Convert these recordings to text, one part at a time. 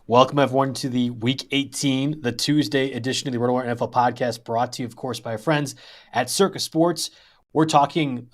Welcome, everyone, to the Week 18, the Tuesday edition of the RotoWire NFL podcast, brought to you, of course, by our friends at Circa Sports. We're talking,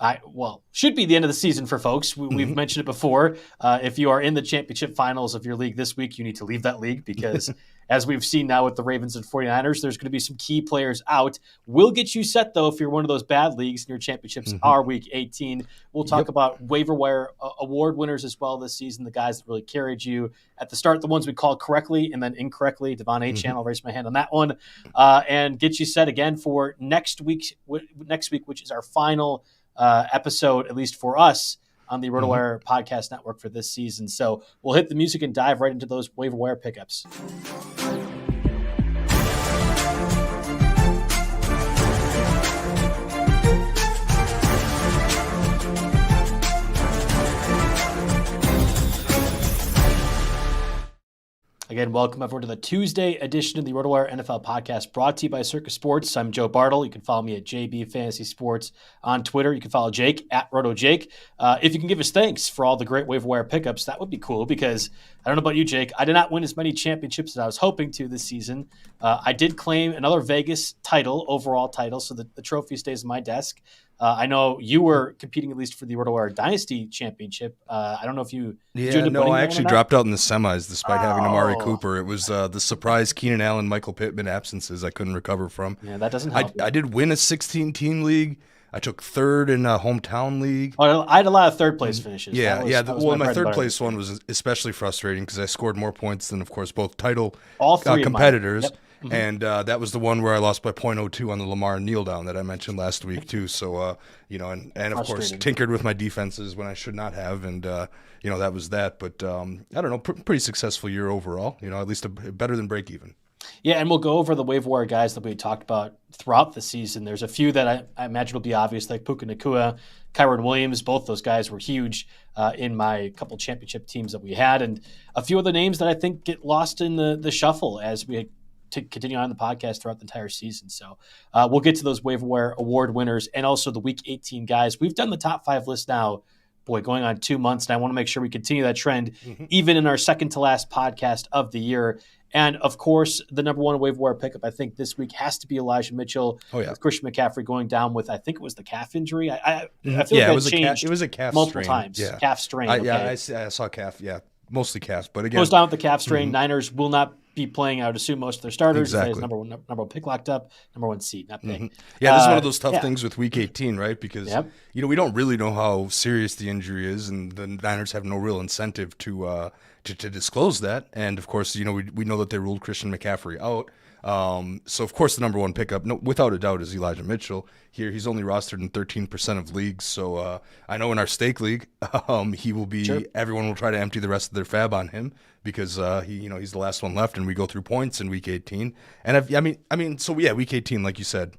should be the end of the season for folks. We've mentioned it before. If you are in the championship finals of your league this week, you need to leave that league because as we've seen now with the Ravens and 49ers, there's going to be some key players out. We'll get you set, though, if you're one of those bad leagues and your championships are Week 18. We'll talk about waiver wire award winners as well this season, the guys that really carried you at the start, the ones we called correctly and then incorrectly. Devon A. I'll raise my hand on that one, and get you set again for next week, which is our final episode, at least for us, on the RotoWire Podcast Network for this season. So we'll hit the music and dive right into those waiver wire pickups. Again, welcome everyone to the Tuesday edition of the RotoWire NFL podcast, brought to you by Circa Sports. I'm Joe Bartel. You can follow me at JB Fantasy Sports on Twitter. You can follow Jake at RotoJake. If you can give us thanks for all the great waiver wire pickups, that would be cool, because I don't know about you, Jake. I did not win as many championships as I was hoping to this season. I did claim another Vegas title, overall title, so the trophy stays on my desk. I know you were competing at least for the RotoWire Dynasty Championship. I don't know if you... I actually dropped out in the semis despite having Amari Cooper. It was the surprise Keenan Allen, Michael Pittman absences I couldn't recover from. Yeah, that doesn't help. I did win a 16-team league. I took third in a hometown league. Oh, I had a lot of third-place finishes. My third-place one was especially frustrating because I scored more points than, of course, both title all three competitors. Yep. And that was the one where I lost by 0.02 on the Lamar kneel down that I mentioned last week too. So and of course tinkered with my defenses when I should not have, and that was that. But I don't know, pretty successful year overall. At least better than break even. Yeah, and we'll go over the waiver wire guys that we talked about throughout the season. There's a few that I imagine will be obvious, like Puka Nacua, Kyron Williams. Both those guys were huge in my couple championship teams that we had, and a few of the names that I think get lost in the shuffle as we to continue on the podcast throughout the entire season. So we'll get to those waiver wire award winners and also the Week 18 guys. We've done the top 5 list now, going on 2 months, and I want to make sure we continue that trend even in our second to last podcast of the year. And of course, the number one waiver wire pickup, I think this week has to be Elijah Mitchell. With Christian McCaffrey going down with, I think it was the calf injury. I feel like it was a calf multiple strain. times. Yeah. Calf strain. I saw calf. Yeah, mostly calf. But again, goes down with the calf strain. Niners will not be playing, I would assume, most of their starters. Exactly. Number one pick locked up, number one seed, not big. Yeah, this is one of those tough things with Week 18, right? Because we don't really know how serious the injury is, and the Niners have no real incentive to disclose that. And of course, we know that they ruled Christian McCaffrey out. So of course the number one pickup, without a doubt, is Elijah Mitchell. Here, he's only rostered in 13% of leagues. So I know in our stake league, he will be. Sure. Everyone will try to empty the rest of their fab on him because he's the last one left, and we go through points in Week 18. And Week 18, like you said,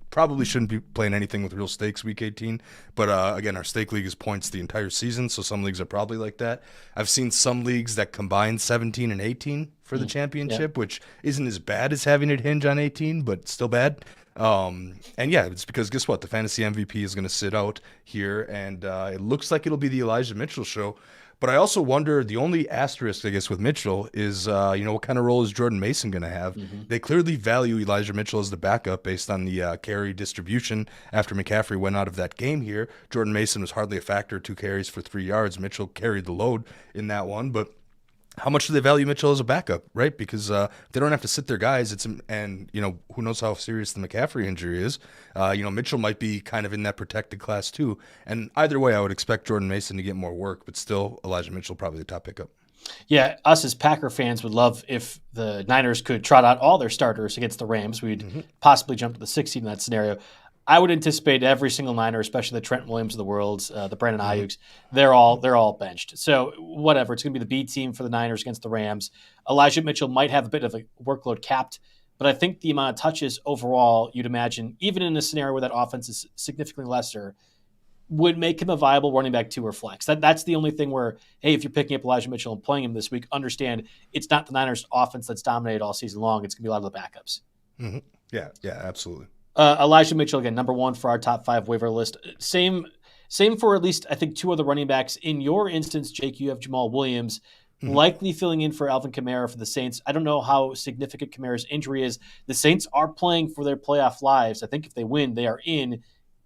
probably shouldn't be playing anything with real stakes Week 18. But again, our stake league is points the entire season, so some leagues are probably like that. I've seen some leagues that combine 17 and 18 for the championship, which isn't as bad as having it hinge on 18, but still bad. It's because guess what? The fantasy MVP is going to sit out here, and it looks like it'll be the Elijah Mitchell show. But I also wonder, the only asterisk, I guess, with Mitchell is, what kind of role is Jordan Mason going to have? They clearly value Elijah Mitchell as the backup based on the carry distribution after McCaffrey went out of that game here. Jordan Mason was hardly a factor, 2 carries for 3 yards. Mitchell carried the load in that one, but how much do they value Mitchell as a backup, right? Because they don't have to sit their guys. Who knows how serious the McCaffrey injury is. Mitchell might be kind of in that protected class too. And either way, I would expect Jordan Mason to get more work, but still Elijah Mitchell probably the top pickup. Yeah, us as Packer fans would love if the Niners could trot out all their starters against the Rams. We'd possibly jump to the 16 in that scenario. I would anticipate every single Niner, especially the Trent Williams of the world, the Brandon Ayuks, they're all benched. So whatever, it's going to be the B team for the Niners against the Rams. Elijah Mitchell might have a bit of a workload capped, but I think the amount of touches overall, you'd imagine, even in a scenario where that offense is significantly lesser, would make him a viable running back 2 or flex. That's the only thing where, hey, if you're picking up Elijah Mitchell and playing him this week, understand it's not the Niners offense that's dominated all season long. It's going to be a lot of the backups. Yeah, absolutely. Elijah Mitchell, again, number 1 for our top 5 waiver list. Same for at least, I think, 2 other running backs. In your instance, Jake, you have Jamal Williams. likely filling in for Alvin Kamara for the Saints. I don't know how significant Kamara's injury is. The Saints are playing for their playoff lives. I think if they win, they are in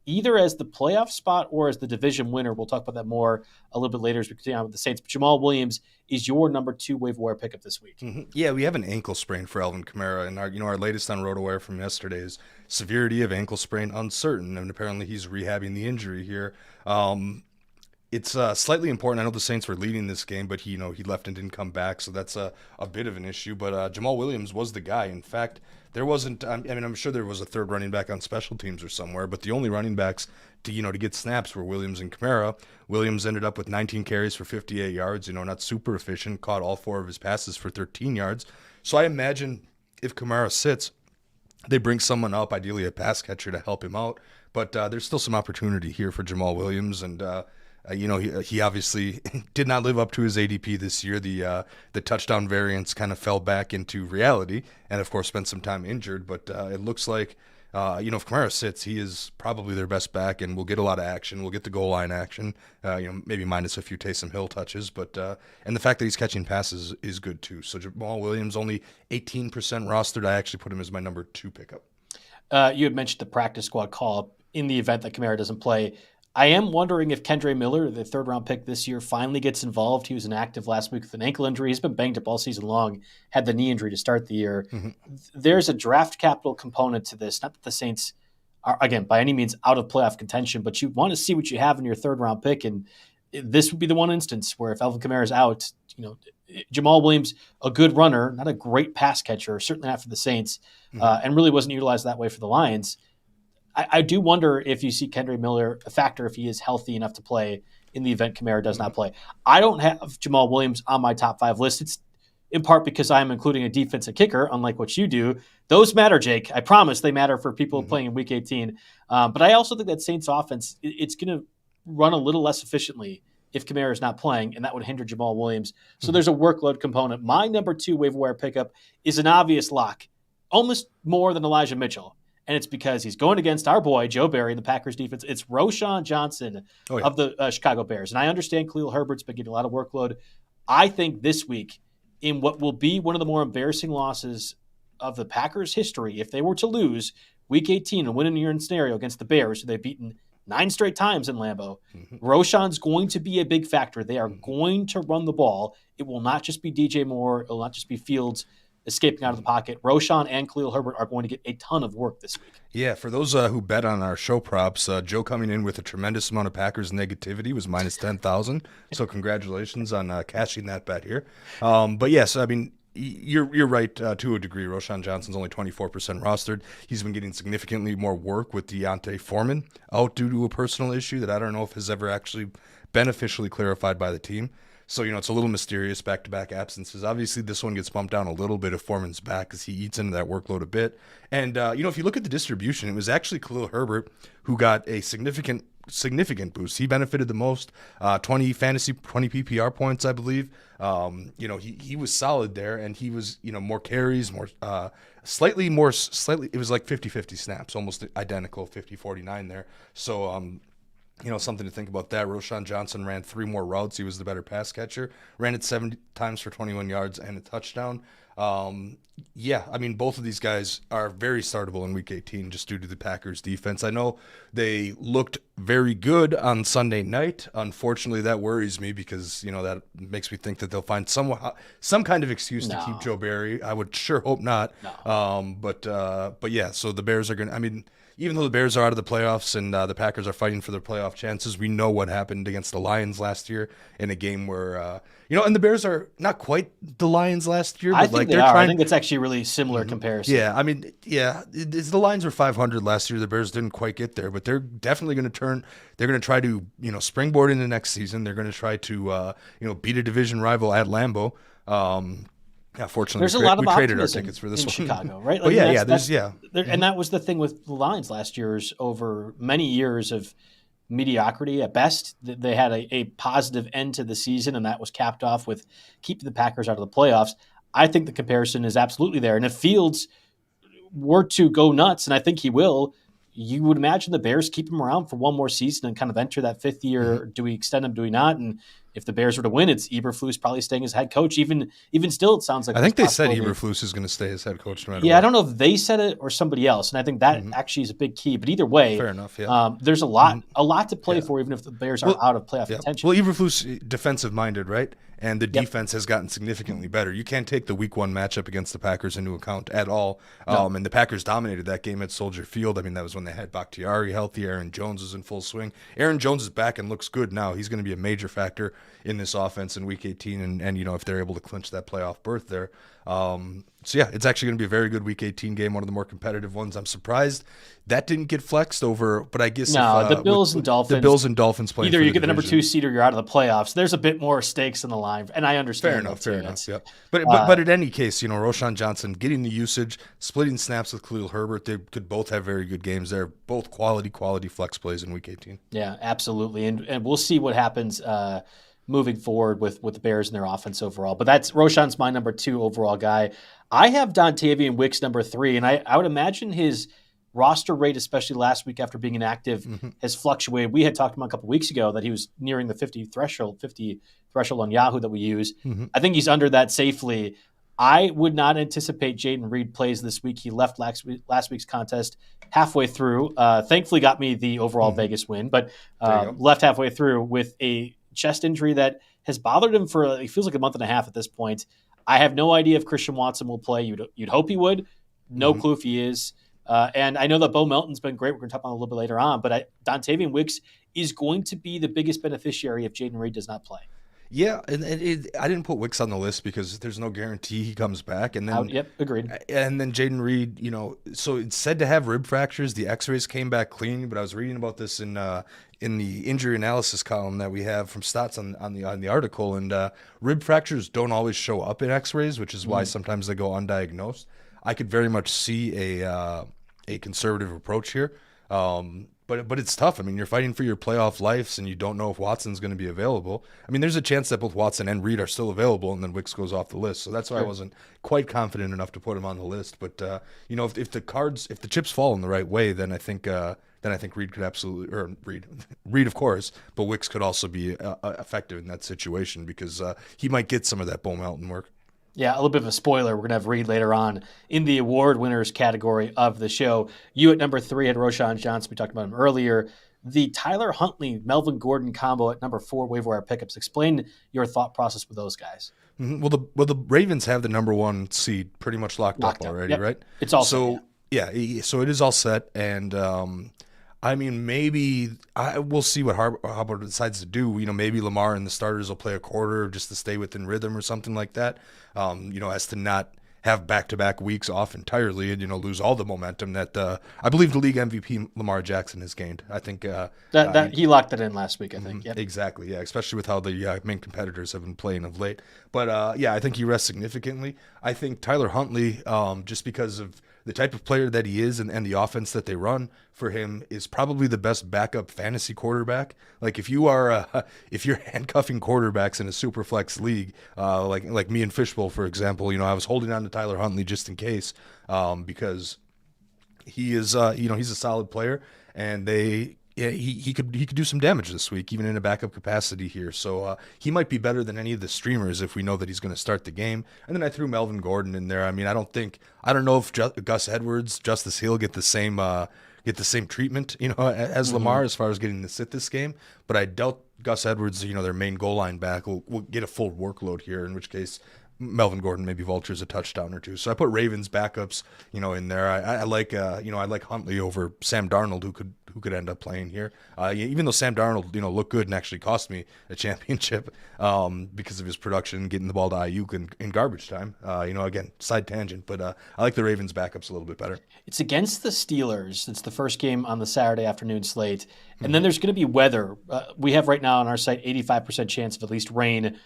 either as the playoff spot or as the division winner. We'll talk about that more a little bit later as we continue on with the Saints. But Jamal Williams is your number 2 waiver wire pickup this week. Yeah, we have an ankle sprain for Alvin Kamara, and our latest on RotoWire from yesterday is severity of ankle sprain uncertain, and apparently he's rehabbing the injury here. It's slightly important. I know the Saints were leading this game, but he left and didn't come back, so that's a bit of an issue. But Jamal Williams was the guy. In fact, there wasn't. I'm sure there was a third running back on special teams or somewhere, but the only running backs to get snaps were Williams and Kamara. Williams ended up with 19 carries for 58 yards. Not super efficient. Caught all 4 of his passes for 13 yards. So I imagine if Kamara sits, they bring someone up, ideally a pass catcher, to help him out. But there's still some opportunity here for Jamal Williams, and he obviously did not live up to his ADP this year. The touchdown variance kind of fell back into reality, and of course spent some time injured. But it looks like if Kamara sits, he is probably their best back, and we'll get a lot of action. We'll get the goal line action, maybe minus a few Taysom Hill touches. But and the fact that he's catching passes is good too. So Jamal Williams only 18% rostered. I actually put him as my number 2 pickup. You had mentioned the practice squad call-up in the event that Kamara doesn't play. I am wondering if Kendre Miller, the 3rd-round pick this year, finally gets involved. He was inactive last week with an ankle injury. He's been banged up all season long, had the knee injury to start the year. There's a draft capital component to this. Not that the Saints are, again, by any means out of playoff contention, but you want to see what you have in your 3rd-round pick, and this would be the one instance where if Alvin Kamara is out, Jamal Williams, a good runner, not a great pass catcher, certainly not for the Saints, and really wasn't utilized that way for the Lions. I do wonder if you see Kendre Miller a factor if he is healthy enough to play in the event Kamara does not play. I don't have Jamal Williams on my top 5 list. It's in part because I'm including a defensive kicker, unlike what you do. Those matter, Jake. I promise they matter for people playing in Week 18. But I also think that Saints offense, it's going to run a little less efficiently if Kamara is not playing, and that would hinder Jamal Williams. So there's a workload component. My number 2 waiver wire pickup is an obvious lock, almost more than Elijah Mitchell. And it's because he's going against our boy, Joe Barry, in the Packers defense. It's Roschon Johnson of the Chicago Bears. And I understand Khalil Herbert's been getting a lot of workload. I think this week, in what will be one of the more embarrassing losses of the Packers' history, if they were to lose Week 18 and win in a year scenario against the Bears, who they've beaten 9 straight times in Lambeau, Roschon's going to be a big factor. They are going to run the ball. It will not just be DJ Moore. It will not just be Fields escaping out of the pocket. Roschon and Khalil Herbert are going to get a ton of work this week. Yeah, for those who bet on our show props, Joe coming in with a tremendous amount of Packers negativity was minus 10,000. So congratulations on cashing that bet here. But yes, I mean, you're right to a degree. Roschon Johnson's only 24% rostered. He's been getting significantly more work with Deontay Foreman out due to a personal issue that I don't know if has ever actually been officially clarified by the team. So, it's a little mysterious back-to-back absences. Obviously, this one gets bumped down a little bit if Foreman's back because he eats into that workload a bit. And, if you look at the distribution, it was actually Khalil Herbert who got a significant boost. He benefited the most, 20 PPR points, I believe. He was solid there, and he was, more carries, slightly, it was like 50-50 snaps, almost identical, 50-49 there. So, something to think about that. Roschon Johnson ran 3 more routes. He was the better pass catcher. Ran it 7 times for 21 yards and a touchdown. Both of these guys are very startable in Week 18 just due to the Packers' defense. I know they looked very good on Sunday night. Unfortunately, that worries me because, that makes me think that they'll find some kind of excuse to keep Joe Barry. I would sure hope not. No. But yeah, so the Bears are going to, even though the Bears are out of the playoffs and the Packers are fighting for their playoff chances, we know what happened against the Lions last year in a game where, and the Bears are not quite the Lions last year. But I think they are. I think it's actually a really similar comparison. Yeah, the Lions were 500 last year. The Bears didn't quite get there, but they're definitely going to they're going to try to, springboard in the next season. They're going to try to, beat a division rival at Lambeau. Yeah, fortunately, there's a lot of traded our tickets for this in one. Chicago, right? And that was the thing with the Lions last year's over many years of mediocrity at best. They had a positive end to the season, and that was capped off with keeping the Packers out of the playoffs. I think the comparison is absolutely there. And if Fields were to go nuts, and I think he will, you would imagine the Bears keep him around for one more season and kind of enter that 5th year. Do we extend him? Do we not? And if the Bears were to win, it's Eberflus probably staying as head coach. Even still, it sounds like I think they said Eberflus is going to stay as head coach no matter what. I don't know if they said it or somebody else, and I think that actually is a big key. But either way, fair enough. Yeah. There's a lot to play for, even if the Bears are out of playoff contention. Well, Eberflus defensive minded, right? And the defense has gotten significantly better. You can't take the Week 1 matchup against the Packers into account at all. No. And the Packers dominated that game at Soldier Field. I mean, that was when they had Bakhtiari healthy. Aaron Jones was in full swing. Aaron Jones is back and looks good now. He's going to be a major factor in this offense in Week 18, and if they're able to clinch that playoff berth there. So yeah, it's actually going to be a very good Week 18 game, one of the more competitive ones. I'm surprised that didn't get flexed over, but I guess the Bills and Dolphins. The Bills and Dolphins playing. Either you get the number 2 seed or you're out of the playoffs. There's a bit more stakes in the line, and I understand. Fair enough. Yeah. But in any case, Roschon Johnson getting the usage, splitting snaps with Khalil Herbert. They could both have very good games. They're both quality flex plays in Week 18. Yeah, absolutely, and we'll see what happens moving forward with the Bears and their offense overall. But that's Roschon's my number 2 overall guy. I have Dontavian Wicks number 3, and I would imagine his roster rate, especially last week after being inactive, has fluctuated. We had talked about a couple weeks ago that he was nearing the 50 threshold on Yahoo that we use. I think he's under that safely. I would not anticipate Jayden Reed plays this week. He left last week's contest halfway through. Thankfully got me the overall Vegas win, but left halfway through with a chest injury that has bothered him for it feels like a month and a half at this point. I have no idea if Christian Watson will play. You'd hope he would. No clue if he is. And I know that Bo Melton's been great. We're going to talk about it a little bit later on. But Dontavian Wicks is going to be the biggest beneficiary if Jayden Reed does not play. Yeah, and I didn't put Wicks on the list because there's no guarantee he comes back. And then, agreed. And then Jayden Reed, so it's said to have rib fractures. The X-rays came back clean, but I was reading about this in the injury analysis column that we have from Stats on the article, and rib fractures don't always show up in X-rays, which is why sometimes they go undiagnosed. I could very much see a conservative approach here. But it's tough. I mean, you're fighting for your playoff lives, and you don't know if Watson's going to be available. I mean, there's a chance that both Watson and Reed are still available, and then Wicks goes off the list. So that's why I wasn't quite confident enough to put him on the list. But if the chips fall in the right way, then I think Reed could absolutely, or Reed of course, but Wicks could also be effective in that situation because he might get some of that Bo Melton work. Yeah, a little bit of a spoiler. We're going to have Reed later on in the award winners category of the show. You at number 3 had Roschon Johnson. We talked about him earlier. The Tyler Huntley, Melvin Gordon combo at number 4 waiver wire pickups. Explain your thought process with those guys. Well, the Ravens have the number 1 seed pretty much locked up already, right? It's all so so it is all set, and I mean, maybe we'll see what Harbaugh decides to do. Maybe Lamar and the starters will play a quarter just to stay within rhythm or something like that. As to not have back-to-back weeks off entirely and lose all the momentum that I believe the league MVP Lamar Jackson has gained. I think that he locked it in last week. I think exactly, yeah, especially with how the main competitors have been playing of late. But I think he rests significantly. I think Tyler Huntley, just because of the type of player that he is and the offense that they run for him, is probably the best backup fantasy quarterback. Like if you're handcuffing quarterbacks in a super flex league, like me and Fishbowl, for example, I was holding on to Tyler Huntley just in case, because he is, he's a solid player, and he could do some damage this week, even in a backup capacity here. So he might be better than any of the streamers if we know that he's going to start the game. And then I threw Melvin Gordon in there. I mean, I don't know if Gus Edwards, Justice Hill get the same treatment, as Lamar as far as getting to sit this game. But I doubt Gus Edwards, their main goal line back, will get a full workload here. In which case, Melvin Gordon maybe vultures a touchdown or two. So I put Ravens backups, in there. I like Huntley over Sam Darnold, who could end up playing here. Even though Sam Darnold, looked good and actually cost me a championship because of his production, getting the ball to Ayuk in garbage time. Again, side tangent, but I like the Ravens backups a little bit better. It's against the Steelers. It's the first game on the Saturday afternoon slate. And then there's going to be weather. We have right now on our site 85% chance of at least rain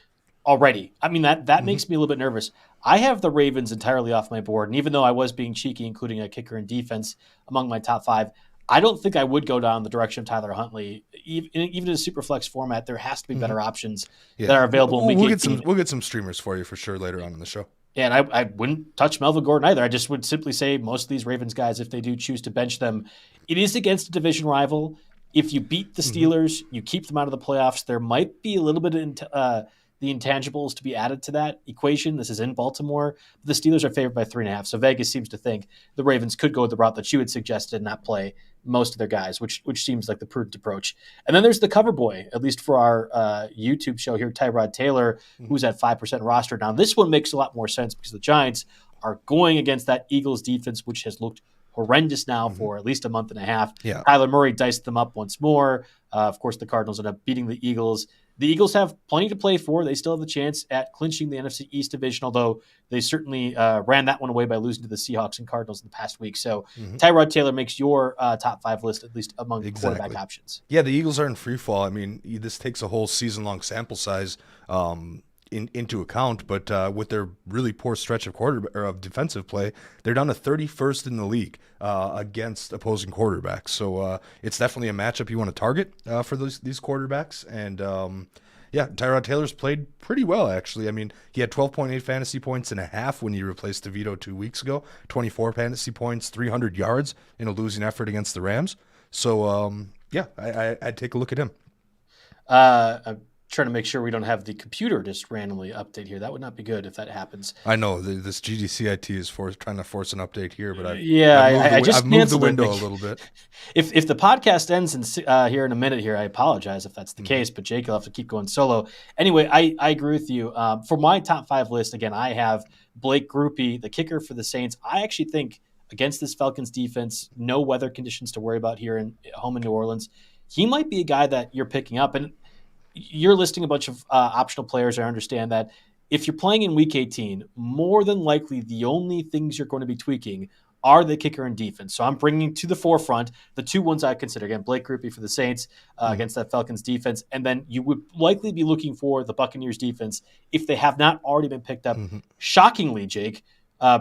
already. I mean, that makes me a little bit nervous. I have the Ravens entirely off my board, and even though I was being cheeky, including a kicker and defense among my top 5, I don't think I would go down the direction of Tyler Huntley. Even in a super flex format, there has to be better options that are available in week 18. We'll get some streamers for you for sure later on in the show. Yeah, and I wouldn't touch Melvin Gordon either. I just would simply say most of these Ravens guys, if they do choose to bench them, it is against a division rival. If you beat the Steelers, you keep them out of the playoffs. There might be a little bit of the intangibles to be added to that equation. This is in Baltimore. The Steelers are favored by 3.5. So Vegas seems to think the Ravens could go the route that you had suggested and not play most of their guys, which seems like the prudent approach. And then there's the cover boy, at least for our YouTube show here, Tyrod Taylor, who's at 5% roster. Now, this one makes a lot more sense because the Giants are going against that Eagles defense, which has looked horrendous now for at least a month and a half. Yeah. Kyler Murray diced them up once more. Of course, the Cardinals end up beating the Eagles. The Eagles have plenty to play for. They still have the chance at clinching the NFC East division, although they certainly ran that one away by losing to the Seahawks and Cardinals in the past week. So Tyrod Taylor makes your top 5 list, at least among quarterback options. Yeah, the Eagles are in free fall. I mean, this takes a whole season-long sample size into account, but with their really poor stretch of defensive play, they're down to 31st in the league against opposing quarterbacks. So it's definitely a matchup you want to target for these quarterbacks. And Tyrod Taylor's played pretty well, actually. I mean, he had 12.8 fantasy points and a half when he replaced DeVito 2 weeks ago, 24 fantasy points, 300 yards in a losing effort against the Rams. So I'd take a look at him. I'm trying to make sure we don't have the computer just randomly update here. That would not be good if that happens. I know this GDCIT is trying to force an update here, but I've moved the window a little bit. If the podcast ends here in a minute here, I apologize if that's the case, but Jake will have to keep going solo. Anyway, I agree with you. For my top 5 list, again, I have Blake Grupe, the kicker for the Saints. I actually think against this Falcons defense, no weather conditions to worry about here home in New Orleans. He might be a guy that you're picking up, and you're listing a bunch of optional players. I understand that. If you're playing in Week 18, more than likely the only things you're going to be tweaking are the kicker and defense. So I'm bringing to the forefront the 2 ones I consider. Again, Blake Grupe for the Saints against that Falcons defense. And then you would likely be looking for the Buccaneers defense if they have not already been picked up. Shockingly, Jake,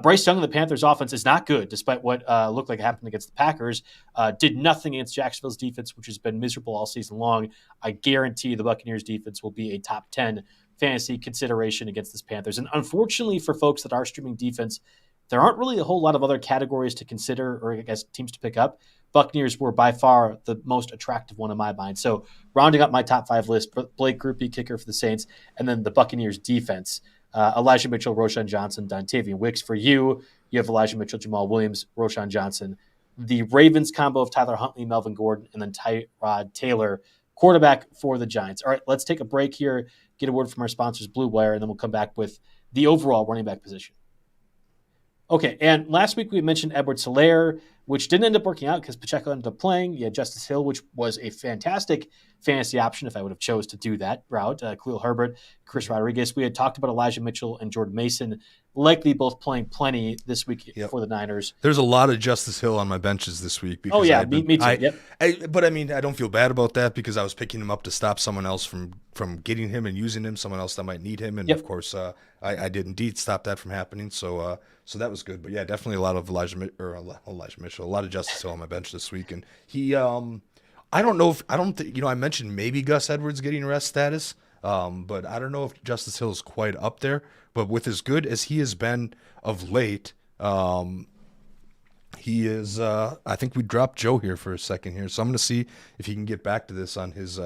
Bryce Young and the Panthers offense is not good, despite what looked like it happened against the Packers. Did nothing against Jacksonville's defense, which has been miserable all season long. I guarantee the Buccaneers defense will be a top 10 fantasy consideration against this Panthers. And unfortunately for folks that are streaming defense, there aren't really a whole lot of other categories to consider or I guess teams to pick up. Buccaneers were by far the most attractive one in my mind. So rounding up my top 5 list, Blake Grupe, kicker for the Saints, and then the Buccaneers defense. Elijah Mitchell, Roschon Johnson, Dontavian Wicks. For you have Elijah Mitchell, Jamal Williams, Roschon Johnson. The Ravens combo of Tyler Huntley, Melvin Gordon, and then Tyrod Taylor, quarterback for the Giants. All right, let's take a break here, get a word from our sponsors, Blue Wire, and then we'll come back with the overall running back position. Okay, and last week we mentioned Edwards-Helaire, which didn't end up working out because Pacheco ended up playing. You had Justice Hill, which was a fantastic fantasy option if I would have chose to do that route. Khalil Herbert, Chris Rodriguez. We had talked about Elijah Mitchell and Jordan Mason, likely both playing plenty this week for the Niners. There's a lot of Justice Hill on my benches this week. Because me too. But I mean, I don't feel bad about that because I was picking him up to stop someone else from getting him and using him, someone else that might need him. And of course, I did indeed stop that from happening. So that was good. But yeah, definitely a lot of Elijah Mitchell, a lot of Justice Hill on my bench this week. And he, I mentioned maybe Gus Edwards getting rest status. But I don't know if Justice Hill is quite up there. But with as good as he has been of late, he is. I think we dropped Joe here for a second here, so I'm going to see if he can get back to this on his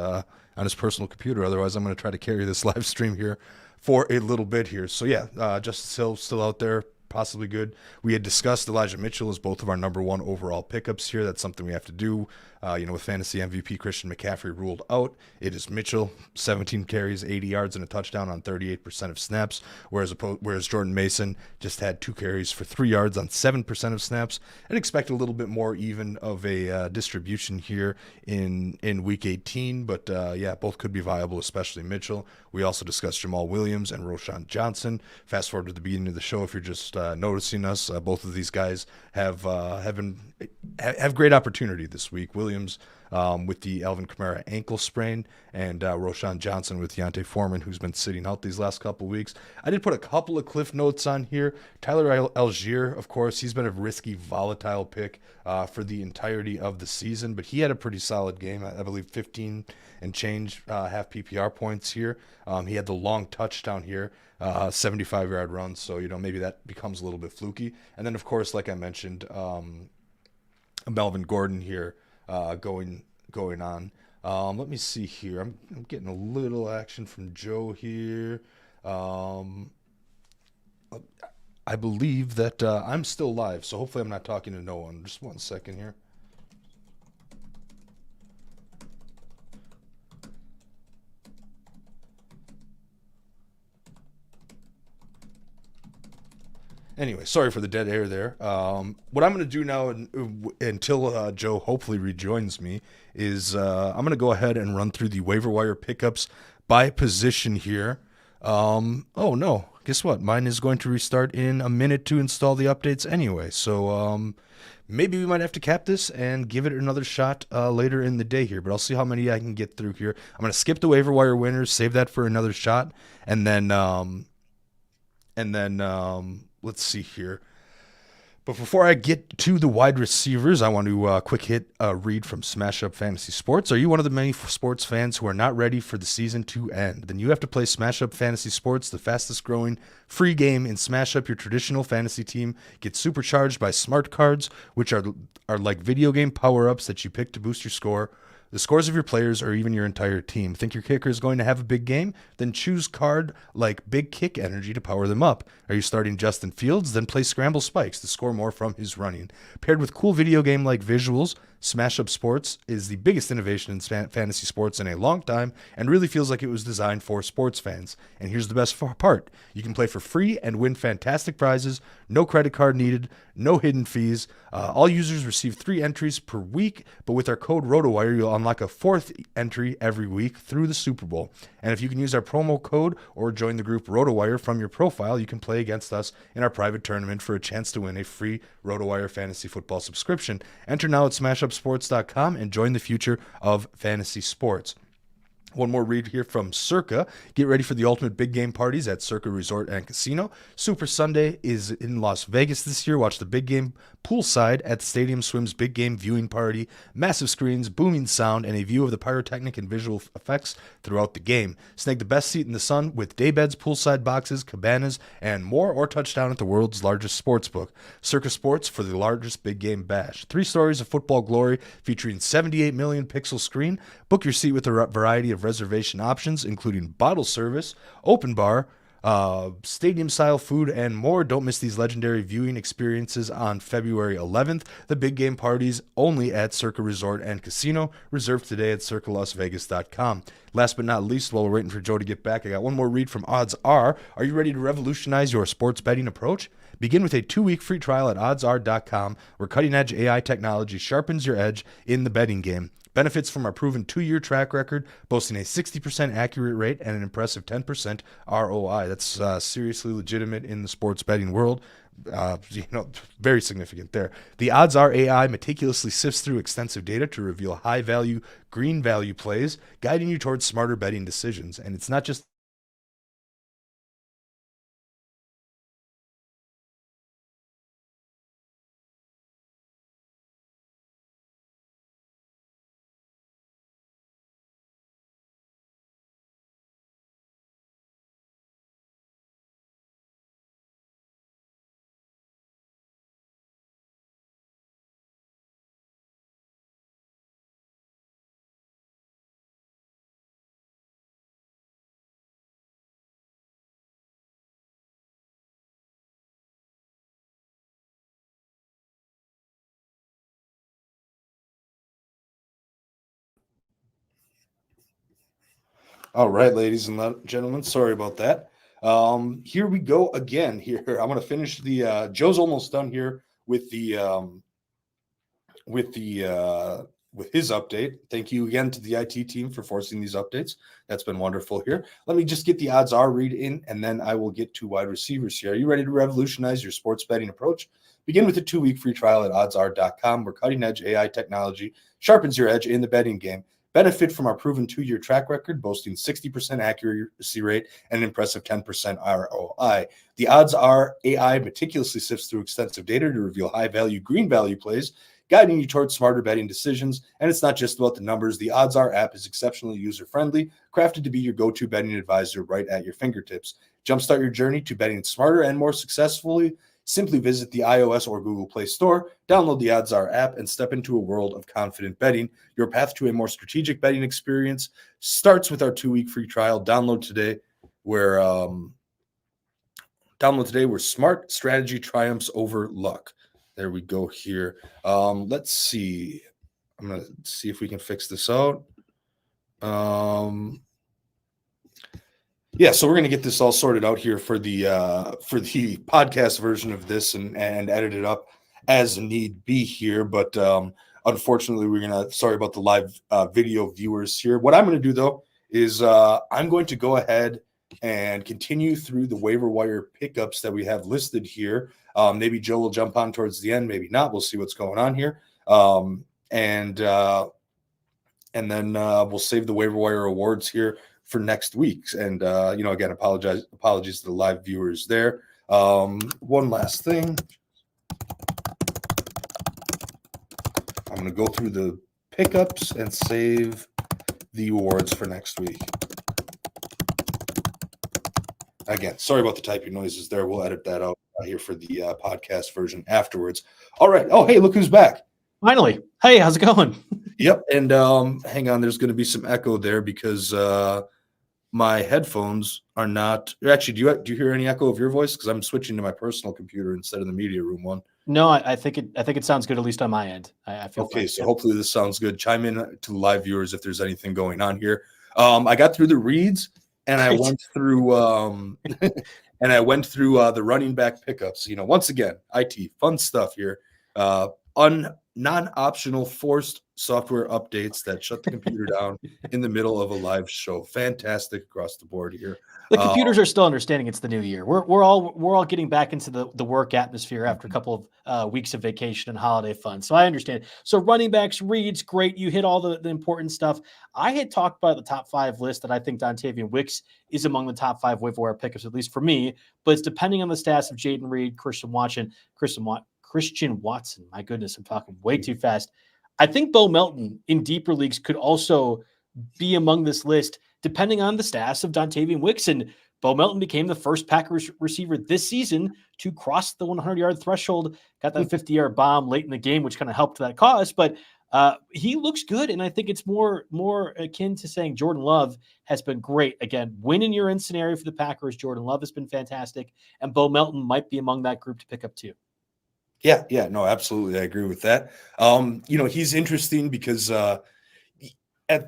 personal computer. Otherwise, I'm going to try to carry this live stream here for a little bit here. So yeah, Justice Hill still out there. Possibly good. We had discussed Elijah Mitchell as both of our number 1 overall pickups here. That's something we have to do. With fantasy MVP Christian McCaffrey ruled out, it is Mitchell, 17 carries, 80 yards, and a touchdown on 38% of snaps, whereas Jordan Mason just had 2 carries for 3 yards on 7% of snaps. I'd expect a little bit more even of a distribution here in Week 18, but both could be viable, especially Mitchell. We also discussed Jamal Williams and Roschon Johnson. Fast forward to the beginning of the show if you're just noticing us. Both of these guys have great opportunity this week. Williams with the Alvin Kamara ankle sprain, and Roschon Johnson with Deontay Foreman, who's been sitting out these last couple weeks. I did put a couple of cliff notes on here. Tyler Algier, of course, he's been a risky, volatile pick for the entirety of the season, but he had a pretty solid game. I believe 15 and change half PPR points here. He had the long touchdown here, 75-yard run, so maybe that becomes a little bit fluky. And then, of course, like I mentioned, Melvin Gordon here going going on. Let me see here. I'm getting a little action from Joe here. I believe that I'm still live, so hopefully I'm not talking to no one. Just 1 second here. Anyway, sorry for the dead air there. What I'm going to do now until Joe hopefully rejoins me is I'm going to go ahead and run through the waiver wire pickups by position here. Oh, no. Guess what? Mine is going to restart in a minute to install the updates anyway. So maybe we might have to cap this and give it another shot later in the day here. But I'll see how many I can get through here. I'm going to skip the waiver wire winners, save that for another shot, and then let's see here. But before I get to the wide receivers, I want to quick hit a read from SmashUp Fantasy Sports. Are you one of the many sports fans who are not ready for the season to end? Then you have to play SmashUp Fantasy Sports, the fastest growing free game in SmashUp. Your traditional fantasy team gets supercharged by smart cards, which are like video game power-ups that you pick to boost your score, the scores of your players, or even your entire team. Think your kicker is going to have a big game? Then choose card like Big Kick Energy to power them up. Are you starting Justin Fields? Then play Scramble Spikes to score more from his running. Paired with cool video game-like visuals, SmashUp Sports is the biggest innovation in fantasy sports in a long time and really feels like it was designed for sports fans. And here's the best part. You can play for free and win fantastic prizes, no credit card needed, no hidden fees. All users receive 3 entries per week, but with our code RotoWire, you'll unlock a 4th entry every week through the Super Bowl. And if you can use our promo code or join the group RotoWire from your profile, you can play against us in our private tournament for a chance to win a free RotoWire fantasy football subscription. Enter now at smashupsports.com and join the future of fantasy sports. One more read here from Circa. Get ready for the ultimate big game parties at Circa Resort and Casino. Super Sunday is in Las Vegas this year. Watch the big game poolside at the Stadium Swim's big game viewing party. Massive screens, booming sound, and a view of the pyrotechnic and visual effects throughout the game. Snag the best seat in the sun with daybeds, poolside boxes, cabanas, and more, or touchdown at the world's largest sports book. Circa Sports for the largest big game bash. 3 stories of football glory featuring 78 million pixel screen. Book your seat with a variety of reservation options, including bottle service, open bar, stadium-style food, and more. Don't miss these legendary viewing experiences on February 11th. The big game parties only at Circa Resort and Casino. Reserved today at circalasvegas.com. Last but not least, while we're waiting for Joe to get back, I got one more read from OddsR. Are you ready to revolutionize your sports betting approach? Begin with a 2-week free trial at oddsr.com, where cutting-edge AI technology sharpens your edge in the betting game. Benefits from our proven 2-year track record, boasting a 60% accurate rate and an impressive 10% ROI. That's seriously legitimate in the sports betting world. Very significant there. The OddsR AI meticulously sifts through extensive data to reveal high-value, green-value plays, guiding you towards smarter betting decisions. And it's not just All right, ladies and gentlemen, sorry about that. Here we go again. Here, I'm going to finish the. Joe's almost done here with the with his update. Thank you again to the IT team for forcing these updates. That's been wonderful here. Let me just get the OddsR read in, and then I will get to wide receivers here. Are you ready to revolutionize your sports betting approach? Begin with a 2-week free trial at oddsr.com, where cutting-edge AI technology sharpens your edge in the betting game. Benefit from our proven 2-year track record, boasting 60% accuracy rate and an impressive 10% ROI. The OddsR AI meticulously sifts through extensive data to reveal high-value, green-value plays, guiding you towards smarter betting decisions. And it's not just about the numbers. The OddsR app is exceptionally user-friendly, crafted to be your go-to betting advisor right at your fingertips. Jumpstart your journey to betting smarter and more successfully Simply visit the iOS or Google Play Store, download the OddsR app, and step into a world of confident betting. Your path to a more strategic betting experience starts with our 2-week free trial. Download today where smart strategy triumphs over luck. There we go here. Let's see. I'm going to see if we can fix this out. So we're going to get this all sorted out here for the podcast version of this and edit it up as need be here. But unfortunately, sorry about the live video viewers here. What I'm going to do, though, is I'm going to go ahead and continue through the waiver wire pickups that we have listed here. Maybe Joe will jump on towards the end, maybe not. We'll see what's going on here. And then we'll save the waiver wire awards here for next week. And, again, apologies to the live viewers there. One last thing. I'm going to go through the pickups and save the awards for next week. Again, sorry about the typing noises there. We'll edit that out here for the podcast version afterwards. All right. Oh, hey, look who's back. Finally. Hey, how's it going? Yep. And hang on, there's going to be some echo there because my headphones are not. Actually, do you hear any echo of your voice? Because I'm switching to my personal computer instead of the media room one. No, I think it sounds good, at least on my end. I feel okay. So hopefully this sounds good. Chime in to the live viewers if there's anything going on here. I got through the reads and I went through the running back pickups. Once again, IT fun stuff here. Non-optional forced software updates that shut the computer down in the middle of a live show. Fantastic across the board here. The computers are still understanding it's the new year. We're all getting back into the work atmosphere after a couple of weeks of vacation and holiday fun. So I understand. So running backs, reads, great. You hit all the important stuff. I had talked about the top 5 list that I think Dontavian Wicks is among the top 5 waiver wire pickups, at least for me. But it's depending on the stats of Jaden Reed, Christian Watson. My goodness, I'm talking way too fast. I think Bo Melton in deeper leagues could also be among this list, depending on the stats of Dontavian Wicks. And Bo Melton became the first Packers receiver this season to cross the 100-yard threshold, got that 50-yard bomb late in the game, which kind of helped that cause. But he looks good, and I think it's more akin to saying Jordan Love has been great. Again, win in your in scenario for the Packers. Jordan Love has been fantastic, and Bo Melton might be among that group to pick up too. Yeah, no, absolutely. I agree with that. He's interesting because at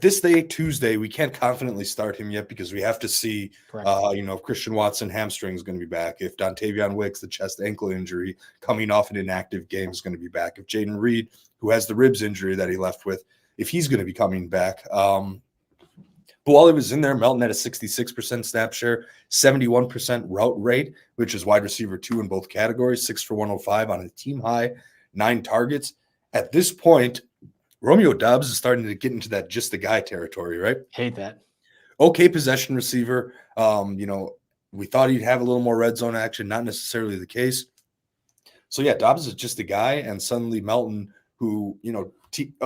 this day, Tuesday, we can't confidently start him yet because we have to see, if Christian Watson hamstring is going to be back, if Dontavian Wicks, the chest ankle injury coming off an inactive game, is going to be back, if Jaden Reed, who has the ribs injury that he left with, if he's going to be coming back. But while he was in there, Melton had a 66% snap share, 71% route rate, which is wide receiver 2 in both categories, 6 for 105 on a team high, 9 targets. At this point, Romeo Doubs is starting to get into that just the guy territory, right? Hate that. Okay, possession receiver. We thought he'd have a little more red zone action, not necessarily the case. So yeah, Doubs is just a guy, and suddenly Melton, who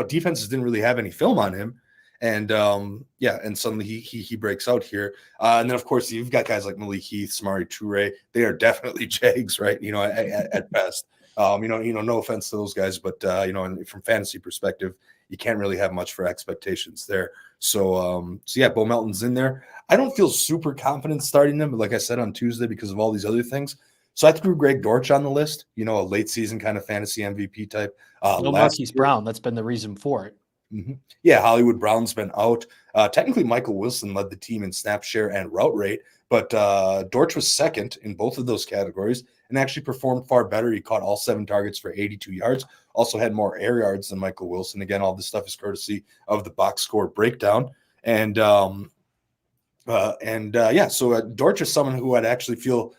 defenses didn't really have any film on him. And and suddenly he breaks out here. And then of course you've got guys like Malik Heath, Samari Toure. They are definitely Jags, right? At best. No offense to those guys, but from fantasy perspective, you can't really have much for expectations there. So Bo Melton's in there. I don't feel super confident starting him, but like I said on Tuesday, because of all these other things. So I threw Greg Dortch on the list, a late season kind of fantasy MVP type. Marquise Brown, that's been the reason for it. Mm-hmm. Yeah, Hollywood Brown's been out. Technically, Michael Wilson led the team in snap share and route rate, but Dortch was second in both of those categories and actually performed far better. He caught all 7 targets for 82 yards, also had more air yards than Michael Wilson. Again, all this stuff is courtesy of the box score breakdown. So Dortch is someone who I'd actually feel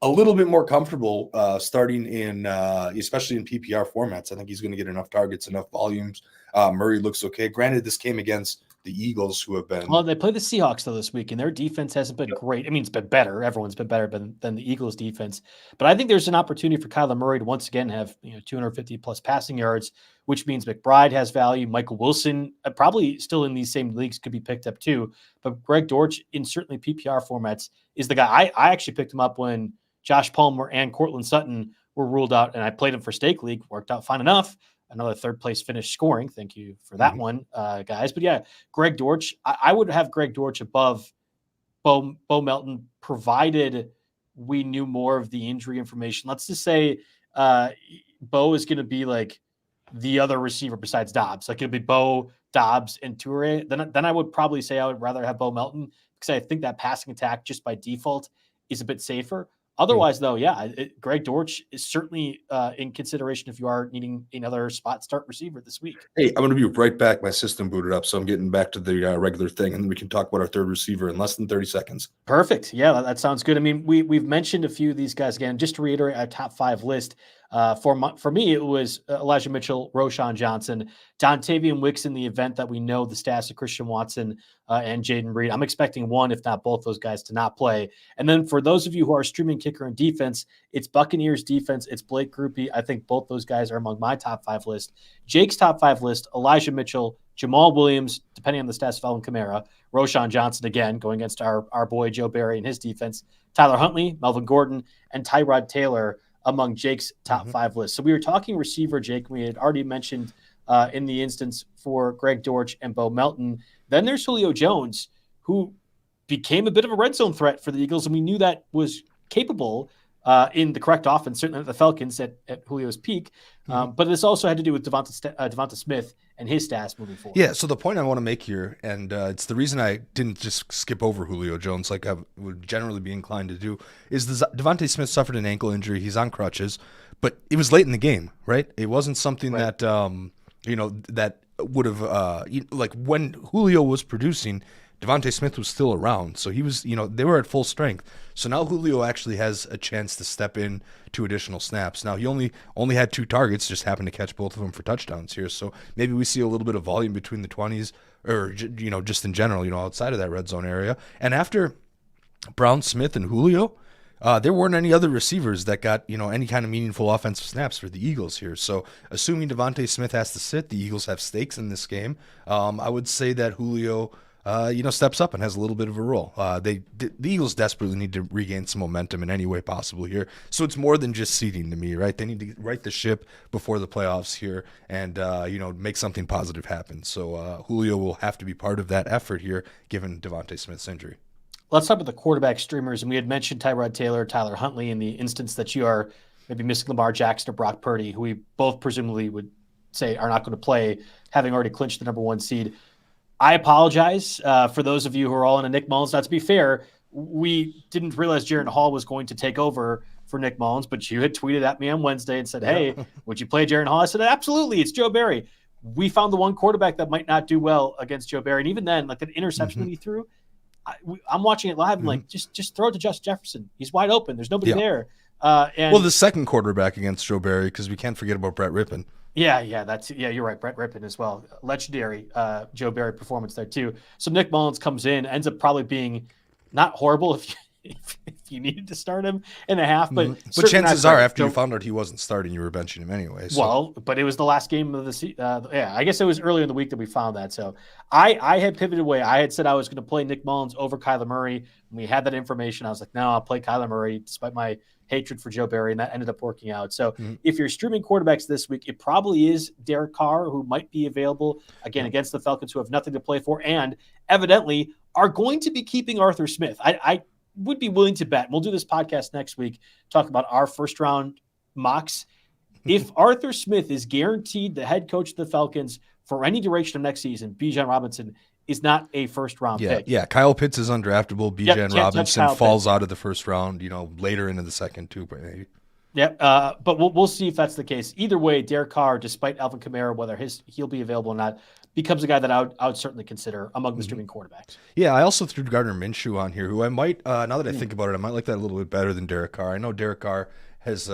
a little bit more comfortable starting in, especially in PPR formats. I think he's going to get enough targets, enough volumes. Murray looks okay. Granted, this came against the Eagles, who have been... Well, they play the Seahawks, though, this week, and their defense hasn't been great. I mean, it's been better. Everyone's been better than the Eagles' defense. But I think there's an opportunity for Kyler Murray to once again have 250-plus passing yards, which means McBride has value. Michael Wilson, probably still in these same leagues, could be picked up too. But Greg Dortch, in certainly PPR formats, is the guy. I actually picked him up when Josh Palmer and Cortland Sutton were ruled out, and I played them for Stake League. Worked out fine enough. Another third place finish scoring. Thank you for that one, guys. But yeah, Greg Dortch. I would have Greg Dortch above Bo Melton, provided we knew more of the injury information. Let's just say Bo is going to be like the other receiver besides Dobbs. Like it'll be Bo, Dobbs, and Toure. Then I would probably say I would rather have Bo Melton because I think that passing attack just by default is a bit safer. Otherwise, though, yeah, Greg Dortch is certainly in consideration if you are needing another spot start receiver this week. Hey, I'm going to be right back. My system booted up, so I'm getting back to the regular thing, and we can talk about our third receiver in less than 30 seconds. Perfect. Yeah, that sounds good. I mean, we've mentioned a few of these guys again. Just to reiterate our top 5 list, for me, it was Elijah Mitchell, Roschon Johnson, Dontavian Wicks in the event that we know the stats of Christian Watson and Jaden Reed. I'm expecting one, if not both those guys to not play. And then for those of you who are streaming kicker and defense, it's Buccaneers defense, it's Blake Grupe. I think both those guys are among my top 5 list. Jake's top 5 list, Elijah Mitchell, Jamal Williams, depending on the stats of Alvin Kamara, Roschon Johnson again, going against our boy Joe Barry and his defense, Tyler Huntley, Melvin Gordon, and Tyrod Taylor among Jake's top 5 lists. So we were talking receiver, Jake. We had already mentioned in the instance for Greg Dortch and Bo Melton. Then there's Julio Jones, who became a bit of a red zone threat for the Eagles, and we knew that was capable in the correct offense, certainly at the Falcons at Julio's peak. But this also had to do with Devonta Smith and his stats moving forward. Yeah, so the point I want to make here, and it's the reason I didn't just skip over Julio Jones like I would generally be inclined to do, is Devonta Smith suffered an ankle injury. He's on crutches, but it was late in the game, right? It wasn't something that, that would have, like when Julio was producing, Devonta Smith was still around, so he was, they were at full strength. So now Julio actually has a chance to step in to additional snaps. Now he only had 2 targets, just happened to catch both of them for touchdowns here. So maybe we see a little bit of volume between the 20s, or just in general, outside of that red zone area. And after Brown, Smith, and Julio, there weren't any other receivers that got any kind of meaningful offensive snaps for the Eagles here. So assuming Devonta Smith has to sit, the Eagles have stakes in this game. I would say that Julio steps up and has a little bit of a role. The Eagles desperately need to regain some momentum in any way possible here. So it's more than just seeding to me, right? They need to right the ship before the playoffs here and, make something positive happen. So Julio will have to be part of that effort here, given Devonta Smith's injury. Let's talk about the quarterback streamers. And we had mentioned Tyrod Taylor, Tyler Huntley in the instance that you are maybe missing Lamar Jackson or Brock Purdy, who we both presumably would say are not going to play, having already clinched the number 1 seed. I apologize for those of you who are all in a Nick Mullins. Now, to be fair, we didn't realize Jaren Hall was going to take over for Nick Mullins, but you had tweeted at me on Wednesday and said, hey, would you play Jaren Hall? I said, absolutely. It's Joe Barry. We found the one quarterback that might not do well against Joe Barry. And even then, like that interception that he threw, I'm watching it live. I'm like, just throw it to Justin Jefferson. He's wide open. There's nobody there. Well, the second quarterback against Joe Barry, because we can't forget about Brett Rippon. Yeah, you're right. Brett Rippon as well. Legendary Joe Barry performance there too. So Nick Mullins comes in, ends up probably being not horrible if you needed to start him in a half, but chances are after you found out he wasn't starting, you were benching him anyway. So. Well, but it was the last game of the season. I guess it was earlier in the week that we found that. So I had pivoted away. I had said I was going to play Nick Mullins over Kyler Murray. When we had that information, I was like, no, I'll play Kyler Murray despite my hatred for Joe Barry, and that ended up working out. So if you're streaming quarterbacks this week, it probably is Derek Carr, who might be available, again, against the Falcons, who have nothing to play for, and evidently are going to be keeping Arthur Smith. I would be willing to bet, and we'll do this podcast next week, talk about our first-round mocks. If Arthur Smith is guaranteed the head coach of the Falcons for any duration of next season, Bijan Robinson is not a first-round pick. Yeah, Kyle Pitts is undraftable. Bijan Robinson falls out of the first round, later into the second too, maybe. Yep, but we'll see if that's the case. Either way, Derek Carr, despite Alvin Kamara, whether he'll be available or not, becomes a guy that I would certainly consider among the streaming quarterbacks. Yeah, I also threw Gardner Minshew on here, who I might, now that I think about it, I might like that a little bit better than Derek Carr. I know Derek Carr has,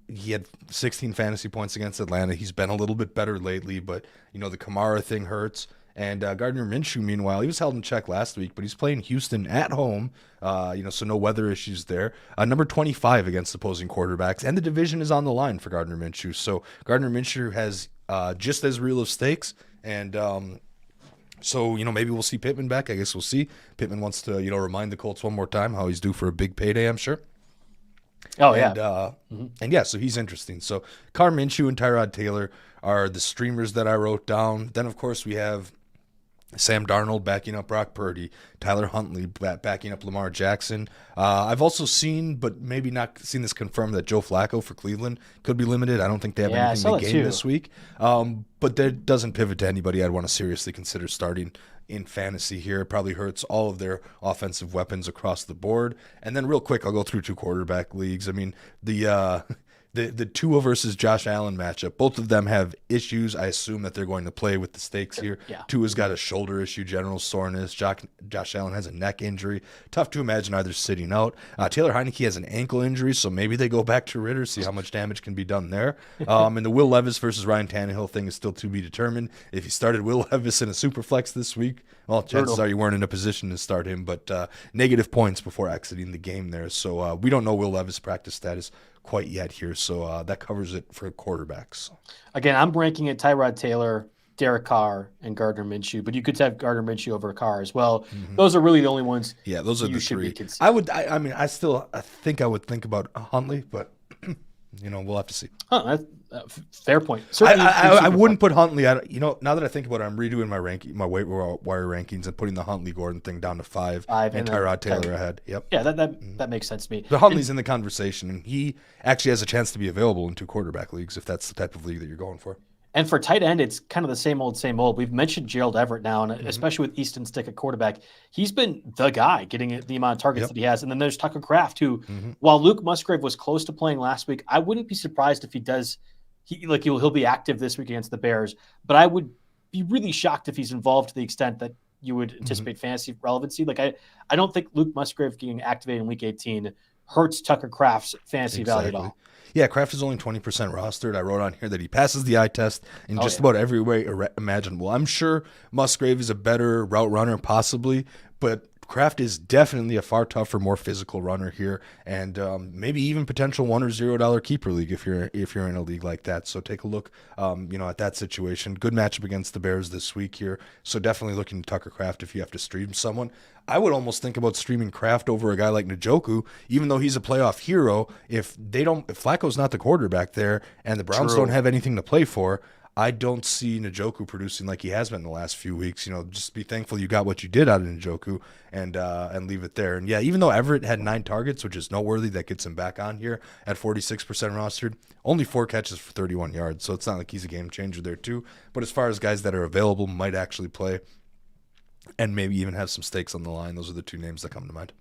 he had 16 fantasy points against Atlanta. He's been a little bit better lately, but, the Kamara thing hurts. And Gardner Minshew, meanwhile, he was held in check last week, but he's playing Houston at home, so no weather issues there. Number 25 against opposing quarterbacks, and the division is on the line for Gardner Minshew. So Gardner Minshew has just as real of stakes, and so maybe we'll see Pittman back. I guess we'll see. Pittman wants to remind the Colts one more time how he's due for a big payday, I'm sure. Oh, and, yeah. And yeah, so he's interesting. So Carr Minshew and Tyrod Taylor are the streamers that I wrote down. Then, of course, we have Sam Darnold backing up Brock Purdy, Tyler Huntley backing up Lamar Jackson. I've also seen, but maybe not seen this confirmed, that Joe Flacco for Cleveland could be limited. I don't think they have anything to gain this week. But that doesn't pivot to anybody I'd want to seriously consider starting in fantasy here. It probably hurts all of their offensive weapons across the board. And then real quick, I'll go through 2 quarterback leagues. I mean, the Tua versus Josh Allen matchup, both of them have issues. I assume that they're going to play with the stakes here. Yeah. Tua's got a shoulder issue, general soreness. Josh Allen has a neck injury. Tough to imagine either sitting out. Taylor Heinicke has an ankle injury, so maybe they go back to Ritter, see how much damage can be done there. And the Will Levis versus Ryan Tannehill thing is still to be determined. If you started Will Levis in a superflex this week, well, chances are you weren't in a position to start him, but negative points before exiting the game there. So we don't know Will Levis' practice status quite yet here, so that covers it for quarterbacks. Again, I'm ranking it Tyrod Taylor, Derek Carr, and Gardner Minshew, but you could have Gardner Minshew over Carr as well. Those are really the only ones. Yeah, those are the 3. I think I would think about Huntley, but we'll have to see. That's fair point. I wouldn't put Huntley. Now that I think about it, I'm redoing my waiver wire rankings and putting the Huntley Gordon thing down to 5 and Tyrod Taylor ahead. Yep. Yeah, that makes sense to me. But Huntley's in the conversation, and he actually has a chance to be available in 2 quarterback leagues if that's the type of league that you're going for. And for tight end, it's kind of the same old. We've mentioned Gerald Everett now, and especially with Easton Stick at quarterback, he's been the guy getting the amount of targets that he has. And then there's Tucker Kraft, who, while Luke Musgrave was close to playing last week, I wouldn't be surprised if he does. He'll be active this week against the Bears, but I would be really shocked if he's involved to the extent that you would anticipate fantasy relevancy. I don't think Luke Musgrave getting activated in Week 18 hurts Tucker Kraft's fantasy value at all. Yeah, Kraft is only 20% rostered. I wrote on here that he passes the eye test in about every way imaginable. I'm sure Musgrave is a better route runner, possibly, but Kraft is definitely a far tougher, more physical runner here, and maybe even potential $1 or $0 keeper league if you're in a league like that. So take a look, at that situation. Good matchup against the Bears this week here. So definitely looking to Tucker Kraft if you have to stream someone. I would almost think about streaming Kraft over a guy like Njoku, even though he's a playoff hero. If Flacco's not the quarterback there, and the Browns don't have anything to play for, I don't see Njoku producing like he has been in the last few weeks. Just be thankful you got what you did out of Njoku and leave it there. And yeah, even though Everett had 9 targets, which is noteworthy, that gets him back on here at 46% rostered, only 4 catches for 31 yards. So it's not like he's a game changer there too. But as far as guys that are available, might actually play, and maybe even have some stakes on the line, those are the 2 names that come to mind.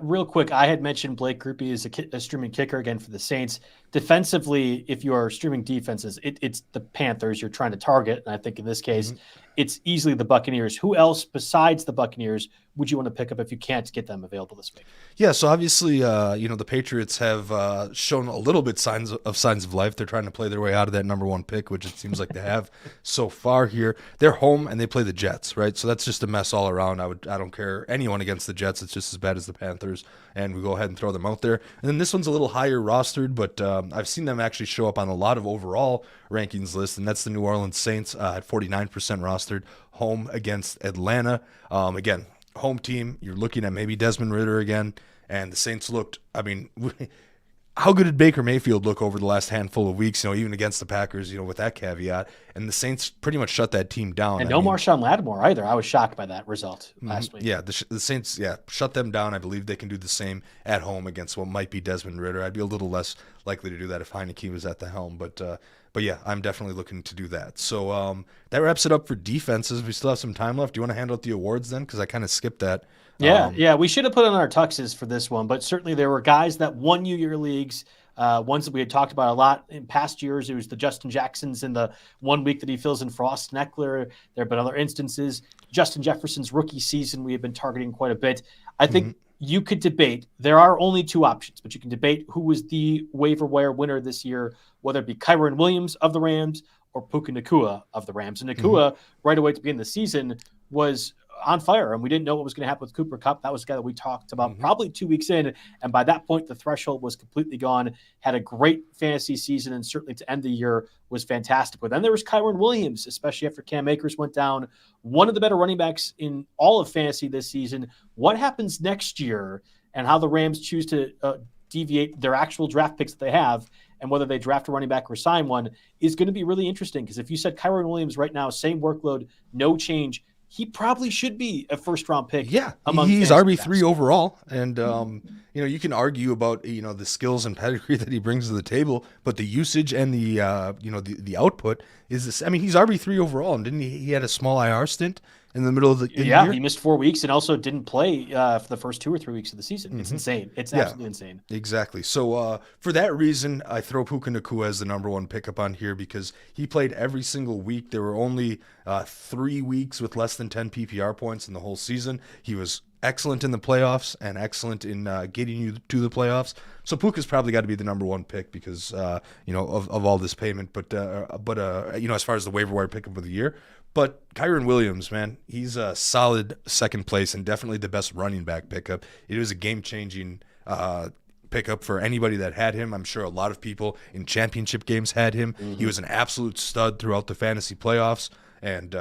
Real quick, I had mentioned Blake Grupe as a streaming kicker again for the Saints. Defensively, if you are streaming defenses, it's the Panthers you're trying to target. And I think in this case, it's easily the Buccaneers. Who else besides the Buccaneers would you want to pick up if you can't get them available this week? Yeah, so obviously, the Patriots have shown a little bit signs of life. They're trying to play their way out of that number 1 pick, which it seems like they have so far here. They're home and they play the Jets, right? So that's just a mess all around. I don't care anyone against the Jets. It's just as bad as the Panthers, and we go ahead and throw them out there. And then this one's a little higher rostered, but I've seen them actually show up on a lot of overall rankings lists, and that's the New Orleans Saints at 49% rostered, home against Atlanta. Again, home team, you're looking at maybe Desmond Ridder again, and the Saints looked, how good did Baker Mayfield look over the last handful of weeks, even against the Packers, with that caveat, and the Saints pretty much shut that team down. And Marshawn Lattimore either. I was shocked by that result last week. Yeah, the Saints, shut them down. I believe they can do the same at home against what might be Desmond Ridder. I'd be a little less likely to do that if Heinicke was at the helm, but yeah, I'm definitely looking to do that. So that wraps it up for defenses. We still have some time left. Do you want to hand out the awards then? Because I kind of skipped that. Yeah, we should have put on our tuxes for this one, but certainly there were guys that won your leagues, ones that we had talked about a lot in past years. It was the Justin Jacksons in the 1 week that he fills in for Austin Eckler. There have been other instances. Justin Jefferson's rookie season we have been targeting quite a bit. I think you could debate. There are only 2 options, but you can debate who was the waiver wire winner this year, whether it be Kyren Williams of the Rams or Puka Nacua of the Rams. And Nacua, right away to begin the season, was on fire, and we didn't know what was going to happen with Cooper Kupp. That was a guy that we talked about probably 2 weeks in, and by that point, the threshold was completely gone. Had a great fantasy season, and certainly to end the year was fantastic. But then there was Kyren Williams, especially after Cam Akers went down, one of the better running backs in all of fantasy this season. What happens next year, and how the Rams choose to deviate their actual draft picks that they have, and whether they draft a running back or sign one is going to be really interesting. Because if you said Kyren Williams right now, same workload, no change, he probably should be a first-round pick. Yeah, he's RB3 overall, and you can argue about the skills and pedigree that he brings to the table, but the usage and the the output is this. I mean, he's RB3 overall, and didn't he had a small IR stint in the middle of the year? He missed 4 weeks and also didn't play for the first 2 or 3 weeks of the season. It's insane. It's absolutely insane. Exactly. So for that reason, I throw Puka Nacua as the number one pickup on here because he played every single week. There were only 3 weeks with less than 10 PPR points in the whole season. He was excellent in the playoffs and excellent in getting you to the playoffs. So Puka's probably got to be the number one pick because of all this payment. But as far as the waiver wire pickup of the year. But Kyren Williams, man, he's a solid second place and definitely the best running back pickup. It was a game-changing pickup for anybody that had him. I'm sure a lot of people in championship games had him. He was an absolute stud throughout the fantasy playoffs. And,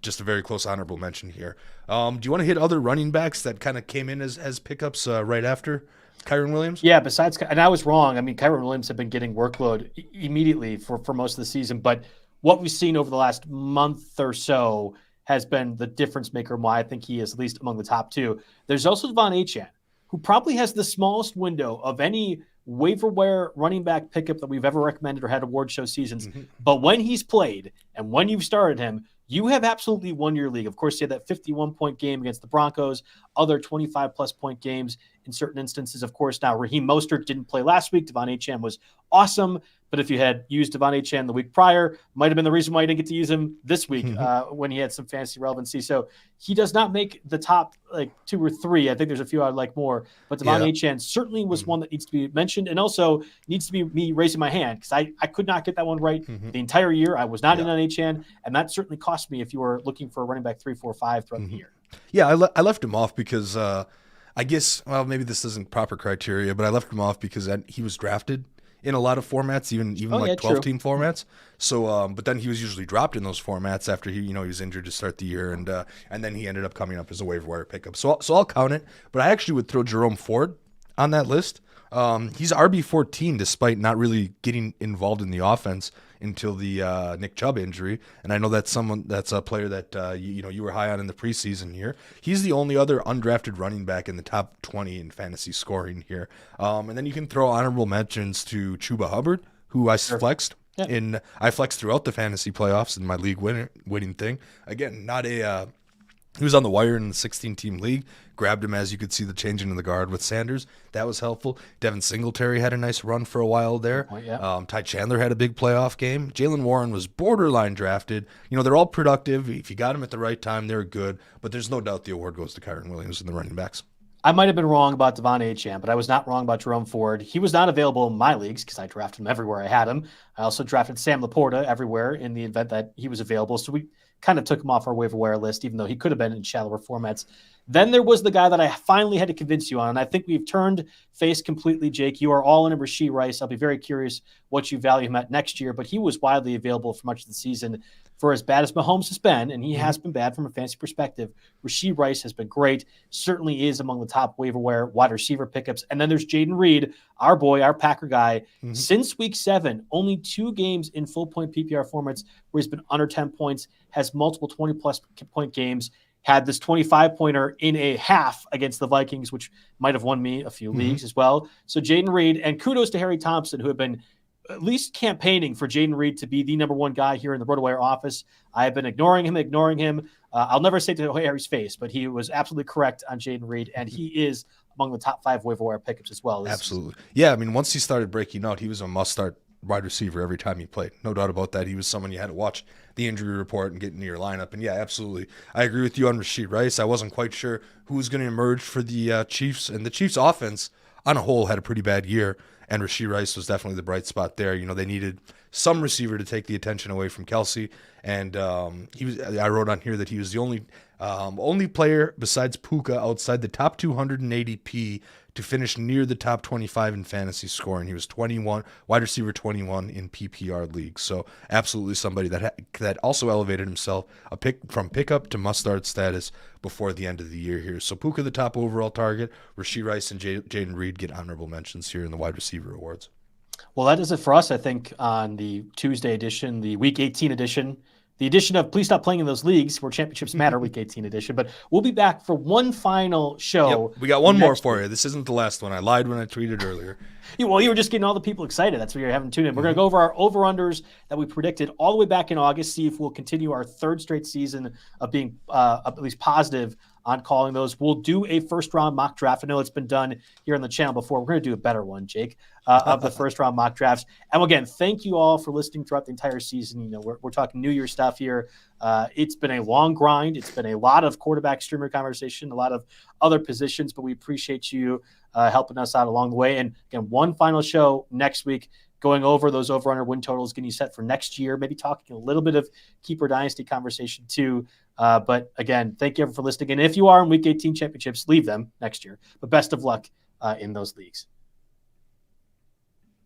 just a very close honorable mention here. Do you want to hit other running backs that kind of came in as pickups right after Kyren Williams? Yeah, and I was wrong. I mean, Kyren Williams had been getting workload immediately for most of the season, but what we've seen over the last month or so has been the difference maker and why I think he is at least among the top 2. There's also Devon Achane, who probably has the smallest window of any waiver wire running back pickup that we've ever recommended or had award show seasons. But when he's played and when you've started him, you have absolutely won your league. Of course, he had that 51-point game against the Broncos, other 25-plus point games in certain instances. Of course, now Raheem Mostert didn't play last week. Devon Achane was awesome. But if you had used Devon Achane the week prior, might have been the reason why you didn't get to use him this week when he had some fantasy relevancy. So he does not make the top 2 or 3. I think there's a few I'd like more. But Devon Achane certainly was one that needs to be mentioned and also needs to be me raising my hand because I could not get that one right the entire year. I was not in on Achane, and that certainly cost me if you were looking for a running back 3, 4, 5 throughout the year. Yeah, I left him off because I guess, well, maybe this isn't proper criteria, but I left him off because he was drafted in a lot of formats, even 12-team formats. So, but then he was usually dropped in those formats after he was injured to start the year, and then he ended up coming up as a waiver wire pickup. So I'll count it, but I actually would throw Jerome Ford on that list. He's RB14 despite not really getting involved in the offense until the Nick Chubb injury, and I know that's a player that you were high on in the preseason here. He's the only other undrafted running back in the top 20 in fantasy scoring here. And then you can throw honorable mentions to Chuba Hubbard, who I flexed. I flexed throughout the fantasy playoffs in my league winning thing. Again, he was on the wire in the 16-team league. Grabbed him as you could see the changing in the guard with Sanders. That was helpful. Devin Singletary had a nice run for a while there. Ty Chandler had a big playoff game. Jaylen Warren was borderline drafted. They're all productive. If you got them at the right time, they're good. But there's no doubt the award goes to Kyren Williams and the running backs. I might have been wrong about Devon Achane, but I was not wrong about Jerome Ford. He was not available in my leagues because I drafted him everywhere I had him. I also drafted Sam Laporta everywhere in the event that he was available. So we kind of took him off our waiver wire list, even though he could have been in shallower formats. Then there was the guy that I finally had to convince you on, and I think we've turned face completely, Jake. You are all in a Rashee Rice. I'll be very curious what you value him at next year, but he was widely available for much of the season. For as bad as Mahomes has been, and he has been bad from a fantasy perspective, Rashee Rice has been great, certainly is among the top waiver wire wide receiver pickups. And then there's Jaden Reed, our boy, our Packer guy. Since week 7, only 2 games in full-point PPR formats where he's been under 10 points, has multiple 20-plus point games, had this 25-pointer in a half against the Vikings, which might have won me a few leagues as well. So Jaden Reed, and kudos to Harry Thompson, who have been at least campaigning for Jaden Reed to be the number one guy here in the RotoWire office. I have been ignoring him. I'll never say to Harry's face, but he was absolutely correct on Jaden Reed, and he is among the top 5 waiver wire pickups as well. Absolutely. Yeah, I mean, once he started breaking out, he was a must-start wide receiver every time he played. No doubt about that. He was someone you had to watch the injury report and get into your lineup. And yeah, absolutely. I agree with you on Rashee Rice. I wasn't quite sure who was going to emerge for the Chiefs. And the Chiefs offense on a whole had a pretty bad year. And Rashee Rice was definitely the bright spot there. They needed some receiver to take the attention away from Kelsey. And I wrote on here that he was the only player besides Puka outside the top 200 in ADP to finish near the top 25 in fantasy scoring. He was 21, wide receiver 21 in PPR leagues. So absolutely somebody that also elevated himself from pickup to must-start status before the end of the year here. So Puka, the top overall target. Rashee Rice and Jaden Reed get honorable mentions here in the wide receiver awards. Well, that does it for us, I think, on the Tuesday edition, the Week 18 edition. The edition of Please Stop Playing in Those Leagues, where championships matter, Week 18 edition. But we'll be back for one final show. Yep, we got one more for you. This isn't the last one. I lied when I tweeted earlier. You were just getting all the people excited. That's why you're having to tune in. We're going to go over our over-unders that we predicted all the way back in August, see if we'll continue our third straight season of being at least positive on calling those. We'll do a first-round mock draft. I know it's been done here on the channel before. We're going to do a better one, Jake, of the first-round mock drafts. And again, thank you all for listening throughout the entire season. You know, we're talking New Year stuff here. It's been a long grind. It's been a lot of quarterback streamer conversation, a lot of other positions, but we appreciate you helping us out along the way. And again, one final show next week, going over those over-under win totals, getting you set for next year, maybe talking a little bit of Keeper Dynasty conversation too. But again, thank you everyone for listening. And if you are in Week 18 championships, leave them next year. But best of luck in those leagues.